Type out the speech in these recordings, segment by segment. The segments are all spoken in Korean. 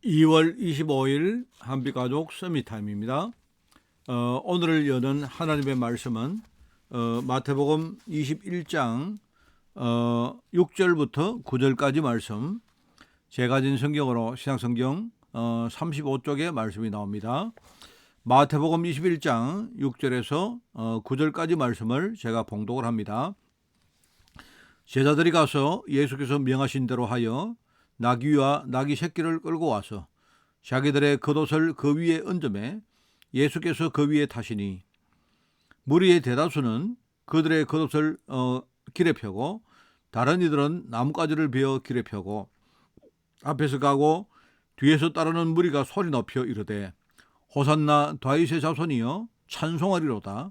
2월 25일 한빛가족 서밋타임입니다. 오늘을 여는 하나님의 말씀은 마태복음 21장 6절부터 9절까지 말씀, 제가 가진 성경으로 신약성경 35쪽의 말씀이 나옵니다. 마태복음 21장 6절에서 9절까지 말씀을 제가 봉독을 합니다. 제자들이 가서 예수께서 명하신 대로 하여 나귀와 나귀 새끼를 끌고 와서 자기들의 겉옷을 그 위에 얹음에 예수께서 그 위에 타시니 무리의 대다수는 그들의 겉옷을 길에 펴고 다른 이들은 나뭇가지를 베어 길에 펴고 앞에서 가고 뒤에서 따르는 무리가 소리 높여 이르되 호산나 다윗의 자손이여 찬송하리로다.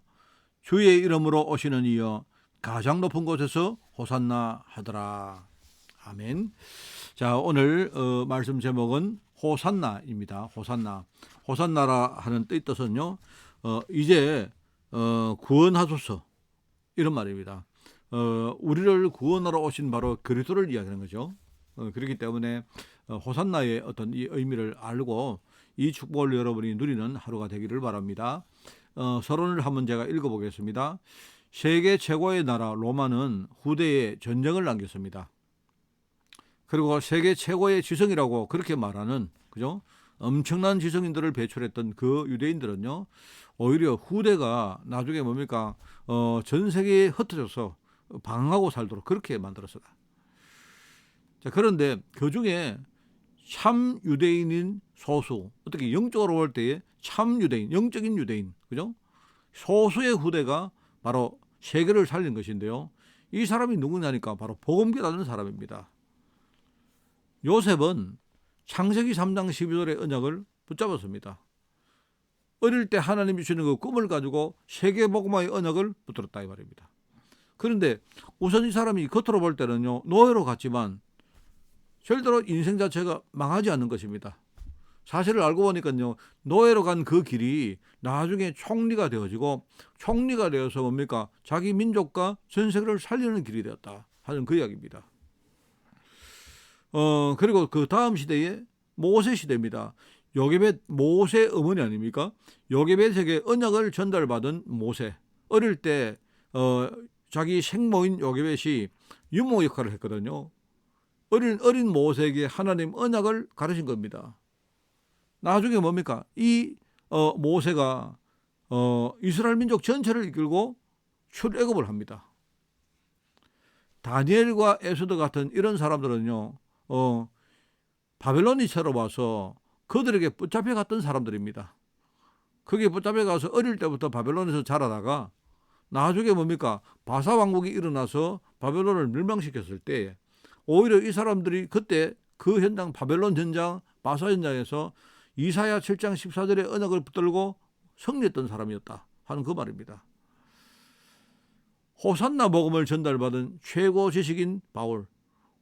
주의 이름으로 오시는 이여 가장 높은 곳에서 호산나 하더라. 아멘. 자, 오늘 말씀 제목은 호산나입니다. 호산나라 하는 뜻은요, 이제 구원하소서 이런 말입니다. 우리를 구원하러 오신 바로 그리스도를 이야기하는 거죠. 그렇기 때문에 호산나의 어떤 이 의미를 알고 이 축복을 여러분이 누리는 하루가 되기를 바랍니다. 서론을 한번 제가 읽어보겠습니다. 세계 최고의 나라 로마는 후대에 전쟁을 남겼습니다. 그리고 세계 최고의 지성이라고 그렇게 말하는, 그죠? 엄청난 지성인들을 배출했던 그 유대인들은요, 오히려 후대가 나중에 뭡니까? 전 세계에 흩어져서 방황하고 살도록 그렇게 만들었어요. 자, 그런데 그 중에 참 유대인인 소수, 어떻게 영적으로 볼 때에 참 유대인, 영적인 유대인, 그죠? 소수의 후대가 바로 세계를 살린 것인데요. 이 사람이 누구냐니까 바로 복음기라는 사람입니다. 요셉은 창세기 3장 12절의 언약을 붙잡았습니다. 어릴 때 하나님이 주시는 그 꿈을 가지고 세계복음화의 언약을 붙들었다 이 말입니다. 그런데 우선 이 사람이 겉으로 볼 때는요, 노예로 갔지만 절대로 인생 자체가 망하지 않는 것입니다. 사실을 알고 보니까요, 노예로 간 그 길이 나중에 총리가 되어지고, 총리가 되어서 뭡니까? 자기 민족과 전 세계를 살리는 길이 되었다 하는 그 이야기입니다. 그리고 그 다음 시대에 모세 시대입니다. 요게벳 모세 어머니 아닙니까? 요게벳에게 언약을 전달받은 모세. 어릴 때 자기 생모인 요게벳이 유모 역할을 했거든요. 어린 모세에게 하나님 언약을 가르친 겁니다. 나중에 뭡니까? 이 모세가 이스라엘 민족 전체를 이끌고 출애굽을 합니다. 다니엘과 에스더 같은 이런 사람들은요, 바벨론이 새로 와서 그들에게 붙잡혀 갔던 사람들입니다. 거기에 붙잡혀 가서 어릴 때부터 바벨론에서 자라다가 나중에 뭡니까? 바사 왕국이 일어나서 바벨론을 멸망시켰을 때 오히려 이 사람들이 그때 그 현장, 바벨론 현장, 바사 현장에서 이사야 7장 14절의 언약을 붙들고 승리했던 사람이었다 하는 그 말입니다. 호산나 복음을 전달받은 최고 지식인 바울.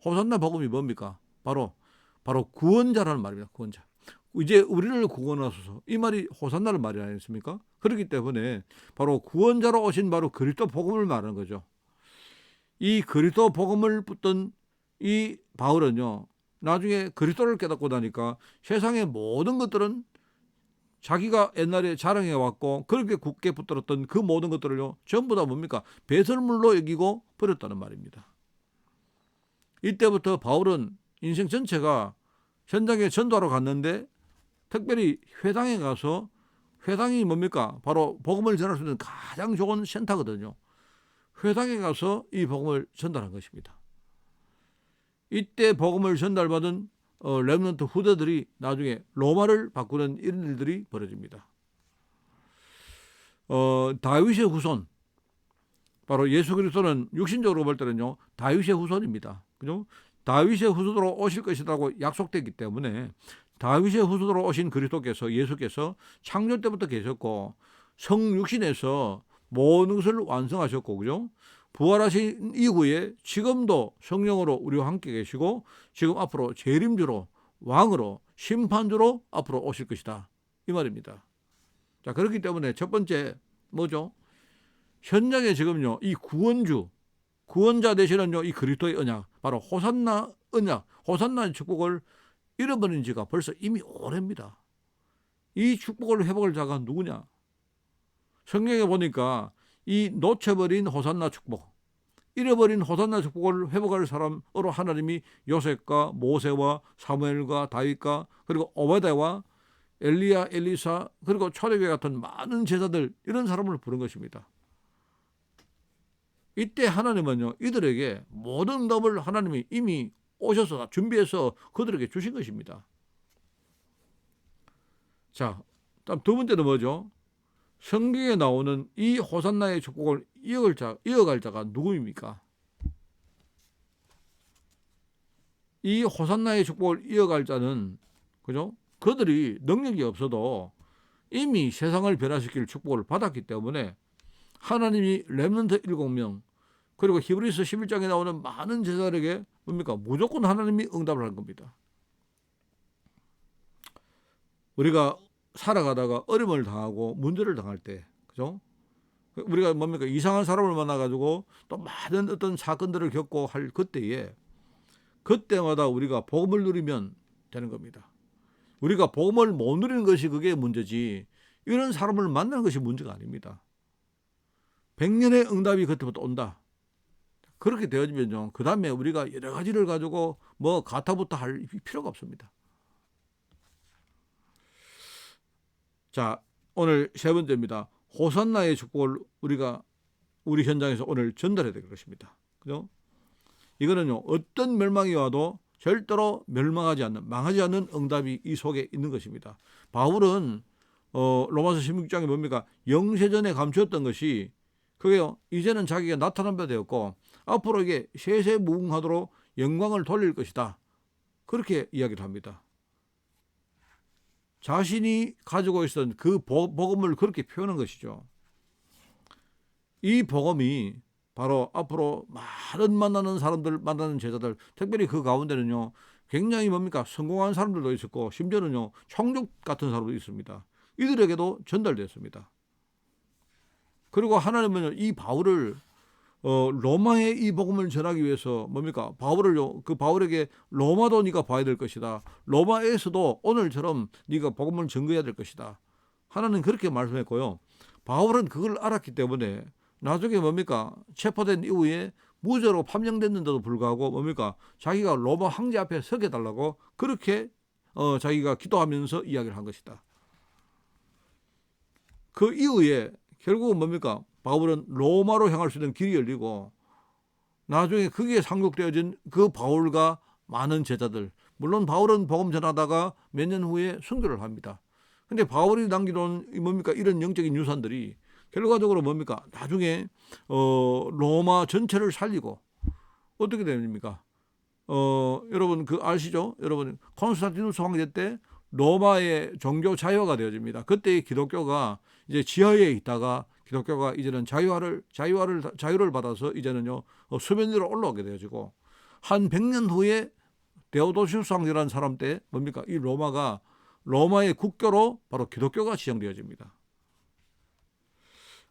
호산나 복음이 뭡니까? 바로 구원자라는 말입니다. 구원자. 이제 우리를 구원하소서. 이 말이 호산나를 말이 아니겠습니까? 그렇기 때문에 바로 구원자로 오신 바로 그리스도 복음을 말하는 거죠. 이 그리스도 복음을 붙든 이 바울은요, 나중에 그리스도를 깨닫고 나니까 세상의 모든 것들은 자기가 옛날에 자랑해 왔고 그렇게 굳게 붙들었던 그 모든 것들을요, 전부 다 뭡니까? 배설물로 여기고 버렸다는 말입니다. 이때부터 바울은 인생 전체가 현장에 전도하러 갔는데 특별히 회당에 가서, 회당이 뭡니까? 바로 복음을 전할 수 있는 가장 좋은 센터거든요. 회당에 가서 이 복음을 전달한 것입니다. 이때 복음을 전달받은 렘넌트 후대들이 나중에 로마를 바꾸는 이런 일들이 벌어집니다. 다윗의 후손, 바로 예수 그리스도는 육신적으로 볼 때는요, 다윗의 후손입니다. 그죠? 다윗의 후손으로 오실 것이라고 약속됐기 때문에 다윗의 후손으로 오신 그리스도께서, 예수께서 창조 때부터 계셨고 성육신에서 모든 것을 완성하셨고, 그죠? 부활하신 이후에 지금도 성령으로 우리와 함께 계시고 지금 앞으로 재림주로, 왕으로, 심판주로 앞으로 오실 것이다 이 말입니다. 자, 그렇기 때문에 첫 번째 뭐죠? 현장에 지금요, 이 구원자 되시는 이 그리스도의 언약, 바로 호산나 언약, 호산나의 축복을 잃어버린 지가 벌써 이미 오래입니다. 이 축복을 회복할 자가 누구냐? 성경에 보니까 이 놓쳐버린 호산나 축복, 잃어버린 호산나 축복을 회복할 사람으로 하나님이 요셉과 모세와 사무엘과 다윗과 그리고 오베데와 엘리야, 엘리사 그리고 초대교회 같은 많은 제자들 이런 사람을 부른 것입니다. 이때 하나님은요 이들에게 모든 응답을 하나님이 이미 오셔서 준비해서 그들에게 주신 것입니다. 자, 다음 두 번째는 뭐죠? 성경에 나오는 이 호산나의 축복을 이어갈 자가 누구입니까? 이 호산나의 축복을 이어갈 자는 그죠? 그들이 능력이 없어도 이미 세상을 변화시킬 축복을 받았기 때문에 하나님이 렘넌트 7명 그리고 히브리서 11장에 나오는 많은 제자들에게 뭡니까? 무조건 하나님이 응답을 한 겁니다. 우리가 살아가다가 어려움을 당하고 문제를 당할 때, 그죠? 우리가 뭡니까? 이상한 사람을 만나가지고 또 많은 어떤 사건들을 겪고 할 그때마다 우리가 복음을 누리면 되는 겁니다. 우리가 복음을 못 누리는 것이 그게 문제지 이런 사람을 만나는 것이 문제가 아닙니다. 100년의 응답이 그때부터 온다. 그렇게 되어지면요. 그 다음에 우리가 여러 가지를 가지고 뭐 가타부터 할 필요가 없습니다. 자, 오늘 세 번째입니다. 호산나의 축복을 우리가 우리 현장에서 오늘 전달해야 될 것입니다. 그죠? 이거는요, 어떤 멸망이 와도 절대로 멸망하지 않는, 망하지 않는 응답이 이 속에 있는 것입니다. 바울은 로마서 16장에 뭡니까? 영세전에 감추었던 것이 그게요, 이제는 자기가 나타난 바 되었고 앞으로 이게 세세무궁하도록 영광을 돌릴 것이다. 그렇게 이야기를 합니다. 자신이 가지고 있었던 그 복음을 그렇게 표현한 것이죠. 이 복음이 바로 앞으로 많은 만나는 사람들, 만나는 제자들, 특별히 그 가운데는요, 굉장히 뭡니까? 성공한 사람들도 있었고, 심지어는요, 총독 같은 사람도 있습니다. 이들에게도 전달됐습니다. 그리고 하나님은 이 바울을 로마에 이 복음을 전하기 위해서 뭡니까? 바울에게 로마도 네가 봐야 될 것이다. 로마에서도 오늘처럼 네가 복음을 전거해야 될 것이다. 하나님 그렇게 말씀했고요. 바울은 그걸 알았기 때문에 나중에 뭡니까? 체포된 이후에 무죄로 판명됐는데도 불구하고 뭡니까? 자기가 로마 황제 앞에 서게 달라고 그렇게 자기가 기도하면서 이야기를 한 것이다. 그 이후에 결국은 뭡니까? 바울은 로마로 향할 수 있는 길이 열리고 나중에 거기에 상속되어진 그 바울과 많은 제자들, 물론 바울은 복음 전하다가 몇 년 후에 순교를 합니다. 근데 바울이 남겨놓은 뭡니까? 이런 영적인 유산들이 결과적으로 뭡니까? 나중에 로마 전체를 살리고 어떻게 됩니까? 여러분 그 아시죠? 여러분 콘스탄티누스 황제 때 로마의 종교 자유화가 되어집니다. 그때 기독교가 이제 지하에 있다가 기독교가 이제는 자유를 받아서 이제는요 수면 위로 올라오게 되어지고 한 100년 후에 데오도시우스 황제라는 사람 때 뭡니까? 이 로마의 국교로 바로 기독교가 지정되어집니다.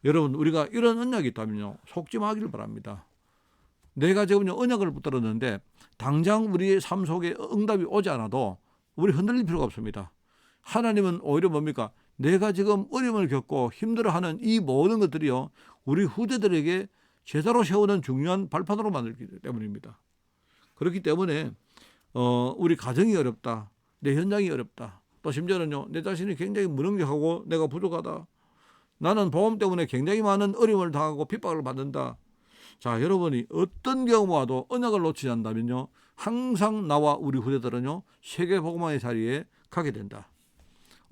여러분 우리가 이런 언약이 있다면요 속지 마기를 바랍니다. 내가 지금요 언약을 붙들었는데 당장 우리의 삶 속에 응답이 오지 않아도 우리 흔들릴 필요가 없습니다. 하나님은 오히려 뭡니까? 내가 지금 어려움을 겪고 힘들어하는 이 모든 것들이요 우리 후대들에게 제대로 세우는 중요한 발판으로 만들기 때문입니다. 그렇기 때문에 우리 가정이 어렵다, 내 현장이 어렵다, 또 심지어는요 내 자신이 굉장히 무능력하고 내가 부족하다, 나는 보험 때문에 굉장히 많은 어려움을 당하고 핍박을 받는다. 자, 여러분이 어떤 경우가 와도 언약을 놓치지 않는다면요 항상 나와 우리 후대들은요 세계복음화의 자리에 가게 된다.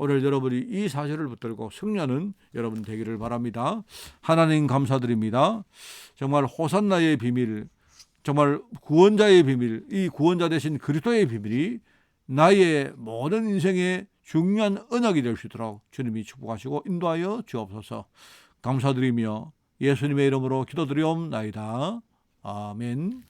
오늘 여러분이 이 사실을 붙들고 승리하는 여러분 되기를 바랍니다. 하나님 감사드립니다. 정말 호산나의 비밀, 정말 구원자의 비밀, 이 구원자 되신 그리스도의 비밀이 나의 모든 인생의 중요한 언약이 될 수 있도록 주님이 축복하시고 인도하여 주옵소서. 감사드리며 예수님의 이름으로 기도드리옵나이다. 아멘.